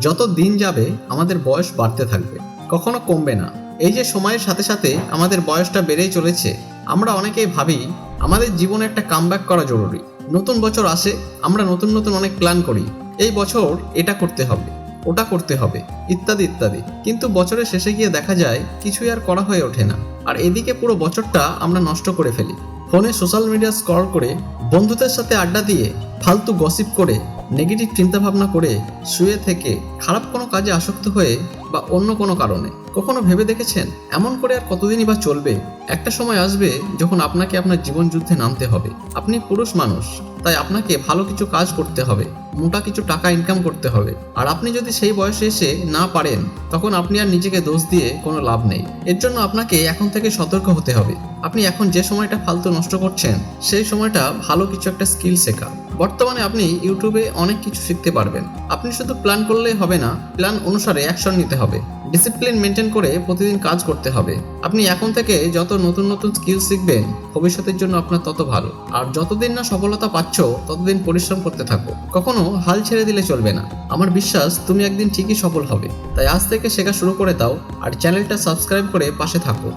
যত দিন যাবে আমাদের বয়স বাড়তে থাকবে, কখনো কমবে না। এই যে সময়ের সাথে সাথে আমাদের বয়সটা বেড়েই চলেছে, আমরা অনেকেই ভাবি আমাদের জীবনে একটা কামব্যাক করা জরুরি। নতুন বছর আসে, আমরা নতুন নতুন অনেক প্ল্যান করি, এই বছর এটা করতে হবে, ওটা করতে হবে, ইত্যাদি ইত্যাদি। কিন্তু বছরের শেষে গিয়ে দেখা যায় কিছুই আর করা হয়ে ওঠে না। আর এদিকে পুরো বছরটা আমরা নষ্ট করে ফেলি ফোনে সোশ্যাল মিডিয়া স্ক্রল করে, বন্ধুদের সাথে আড্ডা দিয়ে, ফালতু গসিপ করে, নেগেটিভ চিন্তাভাবনা করে, শুয়ে থেকে, খারাপ কোনো কাজে আসক্ত হয়ে বা অন্য কোনো কারণে। কখনো ভেবে দেখেছেন এমন করে আর কতদিনই বা চলবে? একটা সময় আসবে যখন আপনাকে আপনার জীবন যুদ্ধে নামতে হবে। আপনি পুরুষ মানুষ, তাই আপনাকে ভালো কিছু কাজ করতে হবে, মোটা কিছু টাকা ইনকাম করতে হবে। আর আপনি যদি সেই বয়সে এসে না পারেন, তখন আপনি আর নিজেকে দোষ দিয়ে কোনো লাভ নেই। এর জন্য আপনাকে এখন থেকে সতর্ক হতে হবে। আপনি এখন যে সময়টা ফালতু নষ্ট করছেন, সেই সময়টা ভালো কিছু একটা স্কিল শেখা। বর্তমানে আপনি ইউটিউবে অনেক কিছু শিখতে পারবেন। আপনি শুধু প্ল্যান করলেই হবে না, প্ল্যান অনুসারে অ্যাকশন নিতে হবে, ডিসিপ্লিন মেনটেন করে প্রতিদিন কাজ করতে হবে। আপনি এখন থেকে যত নতুন নতুন স্কিল শিখবেন, ভবিষ্যতের জন্য আপনার তত ভালো। আর যতদিন না সফলতা পাচ্ছ, ততদিন পরিশ্রম করতে থাকো, কখনো হাল ছেড়ে দিলে চলবে না। আমার বিশ্বাস তুমি একদিন ঠিকই সফল হবে। তাই আজ থেকে শেখা শুরু করে দাও, আর চ্যানেলটা সাবস্ক্রাইব করে পাশে থাকো।